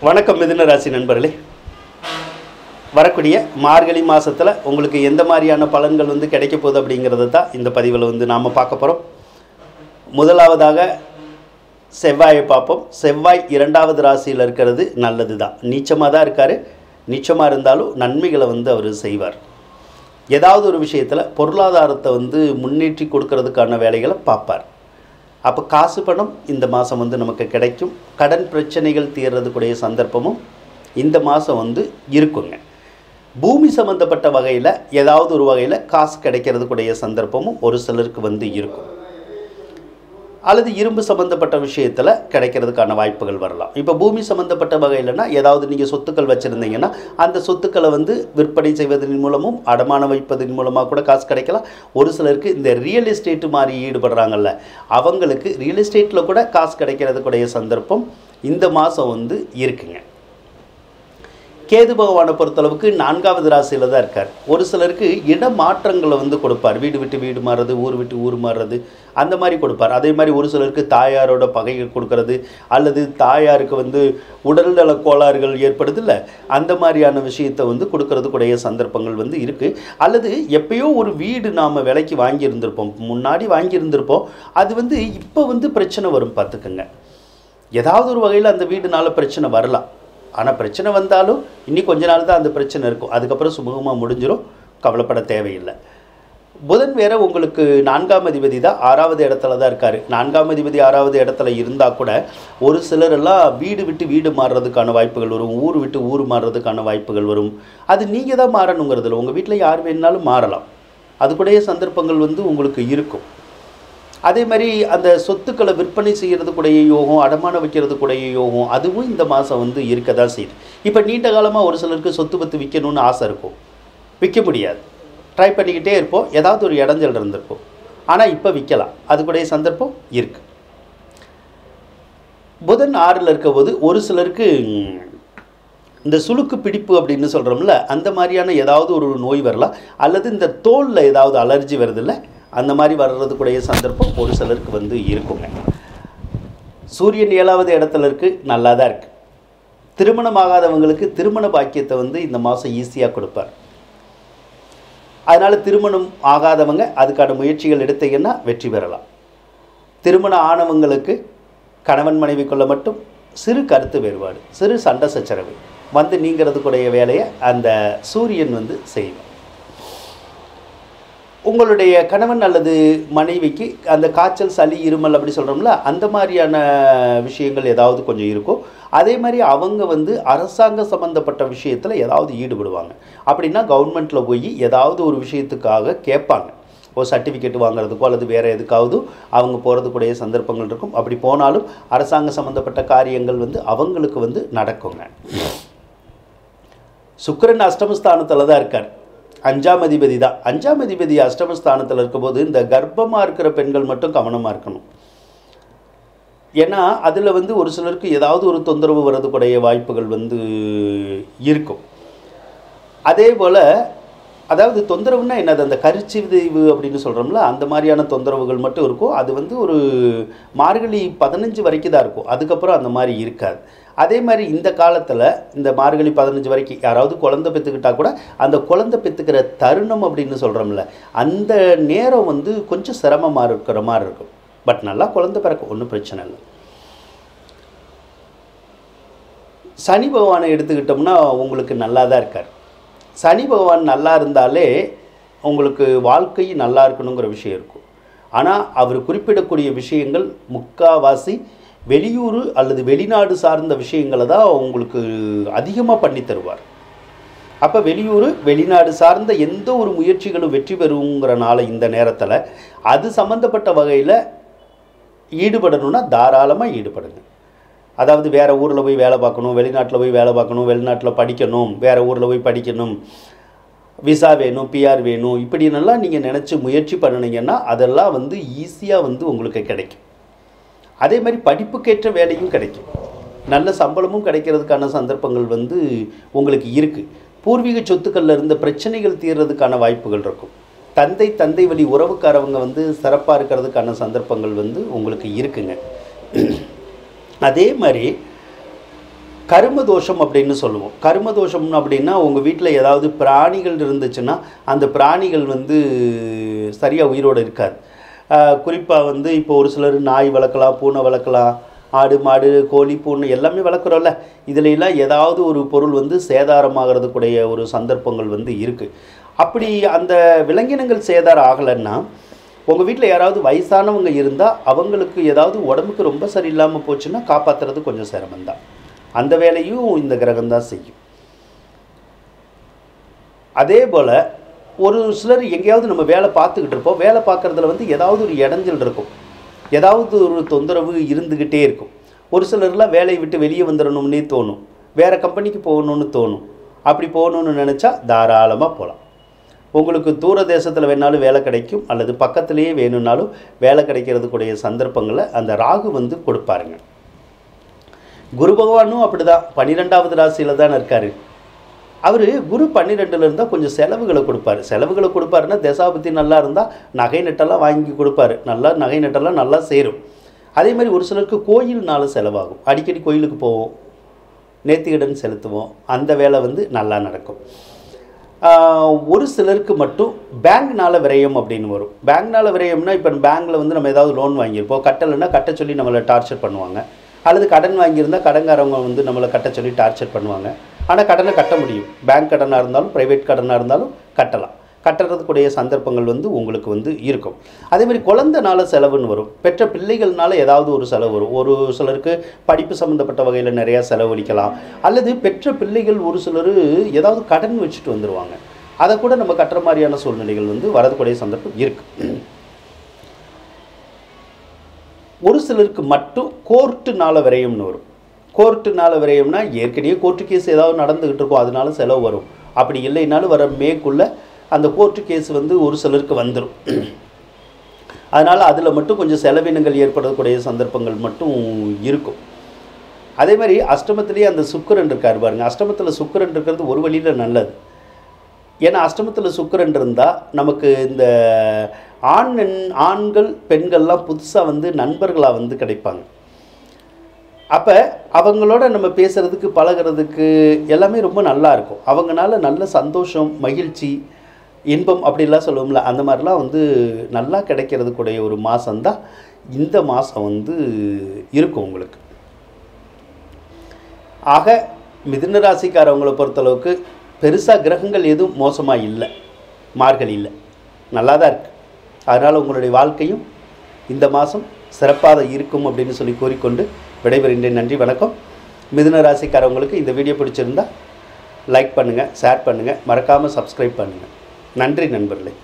வணக்கம் மிதுன ராசி நண்பர்களே. வரக்கூடிய மார்கழி மாதத்தில் உங்களுக்கு எந்த மாதிரியான பலன்கள் கிடைக்க போகுது அப்படிங்கிறத தான் இந்த பதிவில் நாம் பார்க்க போகிறோம். முதலாவதாக செவ்வாயை பார்ப்போம். செவ்வாய் 2வது ராசியில் இருக்கிறது நல்லது தான். நீச்சமாக தான் இருக்கார். நீச்சமாக இருந்தாலும் நன்மைகளை அவர் செய்வார். ஏதாவது ஒரு விஷயத்தில் பொருளாதாரத்தை முன்னேற்றி கொடுக்கறதுக்கான வேலைகளை பார்ப்பார். அப்போ காசு பணம் இந்த மாதம் நமக்கு கிடைக்கும். கடன் பிரச்சனைகள் தீர்றதுக்குடைய சந்தர்ப்பமும் இந்த மாதம் இருக்குங்க. பூமி சம்மந்தப்பட்ட வகையில் ஏதாவது ஒரு வகையில் காசு கிடைக்கிறதுக்குடைய சந்தர்ப்பமும் ஒரு சிலருக்கு இருக்கும். அல்லது இரும்பு சம்மந்தப்பட்ட விஷயத்தில் கிடைக்கிறதுக்கான வாய்ப்புகள் வரலாம். இப்போ பூமி சம்மந்தப்பட்ட வகையில்னா ஏதாவது நீங்கள் சொத்துக்கள் வச்சுருந்தீங்கன்னா அந்த சொத்துக்களை விற்பனை செய்வதன் மூலமும் அடமானம் வைப்பதன் மூலமாக கூட காசு கிடைக்கலாம். ஒரு சிலருக்கு இந்த ரியல் எஸ்டேட்டு மாதிரி ஈடுபடுறாங்கல்ல, அவங்களுக்கு ரியல் எஸ்டேட்டில் கூட காசு கிடைக்கிறதுக்குடைய சந்தர்ப்பம் இந்த மாதம் இருக்குங்க. கேது பகவானை பொறுத்தளவுக்கு 4வது ராசியில் தான் இருக்கார். ஒரு சிலருக்கு இட மாற்றங்களை கொடுப்பார். வீடு விட்டு வீடு மாறுறது, ஊர் விட்டு ஊர் மாறுறது, அந்த மாதிரி கொடுப்பார். அதே மாதிரி ஒரு சிலருக்கு தாயாரோட பகைகள் கொடுக்கறது, அல்லது தாயாருக்கு உடல்நல கோளாறுகள் ஏற்படுது இல்லை, அந்த மாதிரியான விஷயத்தை கொடுக்கறதுக்குடைய சந்தர்ப்பங்கள் இருக்குது. அல்லது எப்பயோ ஒரு வீடு நாம் விலைக்கு வாங்கியிருந்திருப்போம், முன்னாடி வாங்கியிருந்திருப்போம், அது இப்போ பிரச்சனை வரும். பார்த்துக்குங்க, ஏதாவது ஒரு வகையில் அந்த வீடுனால பிரச்சனை வரலாம். ஆனால் பிரச்சனை வந்தாலும் இன்னும் கொஞ்ச நாள் தான் அந்த பிரச்சனை இருக்கும். அதுக்கப்புறம் சுமூகமாக முடிஞ்சிடும், கவலைப்பட தேவையில்லை. புதன் வேற உங்களுக்கு 4ஆம் அதிபதி தான், 6வது இடத்துல தான் இருக்கார். 4ஆம் அதிபதி 6வது இடத்துல இருந்தால் கூட ஒரு சிலரெல்லாம் வீடு விட்டு வீடு மாறுறதுக்கான வாய்ப்புகள் வரும், ஊர் விட்டு ஊர் மாறுறதுக்கான வாய்ப்புகள் வரும். அது நீங்கள் தான் மாறணுங்கிறதுல, உங்கள் வீட்டில் யார் வேணுனாலும் மாறலாம். அதுக்குடைய சந்தர்ப்பங்கள் உங்களுக்கு இருக்கும். அதே மாதிரி அந்த சொத்துக்களை விற்பனை செய்கிறதுக்குடைய யோகம், அடமானம் வைக்கிறதுக்குடைய யோகம், அதுவும் இந்த மாதம் இருக்க தான் செய்யுது. இப்போ நீண்ட காலமாக ஒரு சிலருக்கு சொத்து பத்து விற்கணும்னு ஆசை இருக்கும், விற்க முடியாது. ட்ரை பண்ணிக்கிட்டே இருப்போம், ஏதாவது ஒரு இடைஞ்சல் இருந்திருக்கும். ஆனால் இப்போ விற்கலாம், அதுக்குடைய சந்தர்ப்பம் இருக்குது. புதன் 6ல் இருக்க போது ஒரு சிலருக்கு இந்த சுளுக்கு பிடிப்பு அப்படின்னு சொல்கிறோம்ல, அந்த மாதிரியான ஏதாவது ஒரு நோய் வரலாம். அல்லது இந்த தோலில் ஏதாவது அலர்ஜி வருதில்ல, அந்த மாதிரி வர்றதுக்குடைய சந்தர்ப்பம் ஒரு சிலருக்கு இருக்குங்க. சூரியன் 7வது இடத்துல இருக்குது, நல்லா தான் இருக்குது. திருமணமாகாதவங்களுக்கு திருமண பாக்கியத்தை இந்த மாதம் ஈஸியாக கொடுப்பார். அதனால் திருமணம் ஆகாதவங்க அதுக்கான முயற்சிகள் எடுத்தீங்கன்னா வெற்றி பெறலாம். திருமணம் ஆனவங்களுக்கு கணவன் மனைவிக்குள்ள மட்டும் சிறு கருத்து வேறுபாடு, சிறு சண்டை சச்சரவு நீங்கிறதுக்குடைய வேலையை அந்த சூரியன் செய்வார். உங்களுடைய கணவன் அல்லது மனைவிக்கு அந்த காய்ச்சல், சளி, இருமல் அப்படி சொல்கிறோம்ல, அந்த மாதிரியான விஷயங்கள் ஏதாவது கொஞ்சம் இருக்கும். அதே மாதிரி அவங்க அரசாங்க சம்மந்தப்பட்ட விஷயத்தில் ஏதாவது ஈடுபடுவாங்க. அப்படின்னா கவர்மெண்ட்டில் போய் ஏதாவது ஒரு விஷயத்துக்காக கேட்பாங்க. ஒரு சர்டிஃபிகேட் வாங்குறதுக்கோ அல்லது வேறு எதுக்காவது அவங்க போகிறதுக்குடைய சந்தர்ப்பங்கள் இருக்கும். அப்படி போனாலும் அரசாங்க சம்மந்தப்பட்ட காரியங்கள் அவங்களுக்கு நடக்குங்க. சுக்கிரன் அஷ்டமஸ்தானத்தில் தான் இருக்கார். 5ஆம் அதிபதி தான். 5ஆம் அதிபதி அஷ்டமஸ்தானத்தில் இருக்கும்போது இந்த கர்ப்பமாக இருக்கிற பெண்கள் மட்டும் கவனமாக இருக்கணும். ஏன்னா அதில் ஒரு சிலருக்கு ஏதாவது ஒரு தொந்தரவு வர்றதுக்குடைய வாய்ப்புகள் இருக்கும். அதே போல் அதாவது தொந்தரவுன்னா என்னது, அந்த கருச்சிதைவு அப்படின்னு சொல்கிறோம்ல, அந்த மாதிரியான தொந்தரவுகள் மட்டும் இருக்கும். அது ஒரு மார்கழி 15 வரைக்கும் தான் இருக்கும். அதுக்கப்புறம் அந்த மாதிரி இருக்காது. அதே மாதிரி இந்த காலத்தில் இந்த மார்கழி 15 வரைக்கும் யாராவது குழந்தை பெற்றுக்கிட்டால் கூட அந்த குழந்தை பெற்றுக்கிற தருணம் அப்படின்னு சொல்கிறோம்ல, அந்த நேரம் கொஞ்சம் சிரமமாக இருக்கிற மாதிரி இருக்கும். பட் நல்லா குழந்தை பிறக்கும், ஒன்றும் பிரச்சனை இல்லை. சனி பகவானை எடுத்துக்கிட்டோம்னா உங்களுக்கு நல்லா தான் இருக்கார். சனி பகவான் நல்லா இருந்தாலே உங்களுக்கு வாழ்க்கை நல்லா இருக்கணுங்கிற விஷயம் இருக்கும். ஆனால் அவர் குறிப்பிடக்கூடிய விஷயங்கள் முக்காவாசி வெளியூர் அல்லது வெளிநாடு சார்ந்த விஷயங்களை தான் உங்களுக்கு அதிகமாக பண்ணி தருவார். அப்போ வெளியூர் வெளிநாடு சார்ந்த எந்த ஒரு முயற்சிகளும் வெற்றி பெறுங்கிறனால இந்த நேரத்தில் அது சம்மந்தப்பட்ட வகையில் ஈடுபடணும்னா தாராளமாக ஈடுபடுங்க. அதாவது வேறு ஊரில் போய் வேலை பார்க்கணும், வெளிநாட்டில் போய் வேலை பார்க்கணும், வெளிநாட்டில் படிக்கணும், வேறு ஊரில் போய் படிக்கணும், விசா வேணும், பிஆர் வேணும், இப்படின்னெல்லாம் நீங்கள் நினச்சி முயற்சி பண்ணினீங்கன்னா அதெல்லாம் ஈஸியாக உங்களுக்கு கிடைக்கும். அதே மாதிரி படிப்புக்கேற்ற வேலையும் கிடைக்கும், நல்ல சம்பளமும் கிடைக்கிறதுக்கான சந்தர்ப்பங்கள் உங்களுக்கு இருக்குது. பூர்வீக சொத்துக்களில் இருந்த பிரச்சனைகள் தீர்றதுக்கான வாய்ப்புகள் இருக்கும். தந்தை வழி உறவுக்காரவங்க சிறப்பாக இருக்கிறதுக்கான சந்தர்ப்பங்கள் உங்களுக்கு இருக்குங்க. அதே மாதிரி கரும தோஷம் அப்படின்னு சொல்லுவோம். கரும தோஷம் அப்படின்னா உங்கள் வீட்டில் ஏதாவது பிராணிகள் இருந்துச்சுன்னா அந்த பிராணிகள் வந்து சரியாக உயிரோடு இருக்காது. குறிப்பாக வந்து இப்போ ஒரு சிலர் நாய் வளர்க்கலாம், பூனை வளர்க்கலாம், ஆடு மாடு கோழி பூனை எல்லாமே வளர்க்குறோம்ல. இதிலெல்லாம் ஏதாவது ஒரு பொருள் வந்து சேதாரமாகிறதுக்குடைய ஒரு சந்தர்ப்பங்கள் வந்து இருக்குது. அப்படி அந்த விலங்கினங்கள் சேதாரம் ஆகலைன்னா உங்கள் வீட்டில் யாராவது வயசானவங்க இருந்தால் அவங்களுக்கு ஏதாவது உடம்புக்கு ரொம்ப சரியில்லாமல் போச்சுன்னா காப்பாற்றுறது கொஞ்சம் சிரமம்தான். அந்த வேலையும் இந்த கிரகம்தான் செய்யும். அதே போல் ஒரு சிலர் எங்கேயாவது நம்ம வேலை பார்த்துக்கிட்டு இருப்போம். வேலை பார்க்குறதுல வந்து ஏதாவது ஒரு இடைஞ்சல் இருக்கும், ஏதாவது ஒரு தொந்தரவு இருந்துக்கிட்டே இருக்கும். ஒரு சிலர்லாம் வேலையை விட்டு வெளியே வந்துடணும்னே தோணும், வேறு கம்பெனிக்கு போகணுன்னு தோணும். அப்படி போகணுன்னு நினச்சா தாராளமாக போகலாம். உங்களுக்கு தூர தேசத்தில் வேணாலும் வேலை கிடைக்கும், அல்லது பக்கத்துலேயே வேணும்னாலும் வேலை கிடைக்கிறதுக்குடைய சந்தர்ப்பங்களை அந்த ராகு வந்து கொடுப்பாருங்க. குரு பகவானும் அப்படி தான் 12வது ராசியில் தான் இருக்கார். அவர் குரு 12ல் இருந்தால் கொஞ்சம் செலவுகளை கொடுப்பார். செலவுகளை கொடுப்பாருன்னா தசாபுத்தி நல்லா இருந்தால் நகை நட்டெல்லாம் வாங்கி கொடுப்பாரு. நல்லா நகை நட்டெல்லாம் நல்லா சேரும். அதே மாதிரி ஒரு சிலருக்கு கோயில்னால செலவாகும். அடிக்கடி கோயிலுக்கு போவோம், நேர்த்திக்கடன் செலுத்துவோம், அந்த வேலை வந்து நல்லா நடக்கும். ஒரு சிலருக்கு மட்டும் பேங்க்னால் விரயம் அப்படின்னு வரும். பேங்க்னால் விரயம்னா இப்போ பேங்க்கில் வந்து நம்ம ஏதாவது லோன் வாங்கியிருப்போம், கட்டலைன்னா கட்ட சொல்லி நம்மளை டார்ச்சர் பண்ணுவாங்க. அல்லது கடன் வாங்கியிருந்தால் கடன்காரவங்க வந்து நம்மளை கட்ட சொல்லி டார்ச்சர் பண்ணுவாங்க. ஆனால் கடனை கட்ட முடியும். பேங்க் கடனாக இருந்தாலும் ப்ரைவேட் கடனாக இருந்தாலும் கட்டலாம். கட்டுறதுக்குடைய சந்தர்ப்பங்கள் வந்து உங்களுக்கு வந்து இருக்கும். அதேமாதிரி குழந்தைனால செலவுன்னு வரும். பெற்ற பிள்ளைகள்னால ஏதாவது ஒரு செலவு வரும். ஒரு சிலருக்கு படிப்பு சம்மந்தப்பட்ட வகையில் நிறையா செலவழிக்கலாம். அல்லது பெற்ற பிள்ளைகள் ஒரு சிலர் ஏதாவது கடன் வச்சுட்டு வந்துடுவாங்க. அதை கூட நம்ம கட்டுற மாதிரியான சூழ்நிலைகள் வந்து வரதுக்கூடிய சந்தர்ப்பம் இருக்குது. ஒரு சிலருக்கு மட்டும் கோர்ட்டுனால விரயம்னு வரும். கோர்ட்டுனால விரயம்னா ஏற்கனவே கோர்ட்டு கேஸ் ஏதாவது நடந்துக்கிட்டு இருக்கும், அதனால செலவு வரும். அப்படி இல்லைனாலும் வர மேற்குள்ளே அந்த கோர்ட்டு கேஸ் வந்து ஒரு சிலருக்கு வந்துடும். அதனால் அதில் மட்டும் கொஞ்சம் செலவினங்கள் ஏற்படக்கூடிய சந்தர்ப்பங்கள் மட்டும் இருக்கும். அதே மாதிரி அஷ்டமத்திலேயே அந்த சுக்கிரன் இருக்கார் பாருங்க. அஷ்டமத்தில் சுக்கிரன் இருக்கிறது ஒரு வழியில் நல்லது. ஏன்னா அஷ்டமத்தில் சுக்கிரன் இருந்தால் நமக்கு இந்த ஆண்கள் பெண்கள்லாம் புதுசாக வந்து நண்பர்களாக வந்து கிடைப்பாங்க. அப்போ அவங்களோட நம்ம பேசுகிறதுக்கு பழகிறதுக்கு எல்லாமே ரொம்ப நல்லா இருக்கும். அவங்களால நல்ல சந்தோஷம், மகிழ்ச்சி, இன்பம் அப்படிலாம் சொல்லுவோம்ல, அந்த மாதிரிலாம் வந்து நல்லா கிடைக்கிறதுக்குடைய ஒரு மாதம்தான் இந்த மாதம் வந்து இருக்கும் உங்களுக்கு. ஆக மிதுன ராசிக்காரவங்களை பொறுத்தளவுக்கு பெருசாக கிரகங்கள் எதுவும் மோசமாக இல்லை, மார்கழியில் நல்லா தான் இருக்குது. அதனால் உங்களுடைய வாழ்க்கையும் இந்த மாதம் சிறப்பாக இருக்கும் அப்படின்னு சொல்லி கூறிக்கொண்டு விடைபெறுகின்றேன். நன்றி, வணக்கம். மிதுன ராசிக்காரவங்களுக்கு இந்த வீடியோ பிடிச்சிருந்தால் லைக் பண்ணுங்கள், ஷேர் பண்ணுங்கள், மறக்காமல் சப்ஸ்கிரைப் பண்ணுங்கள். நன்றி நண்பர்களே.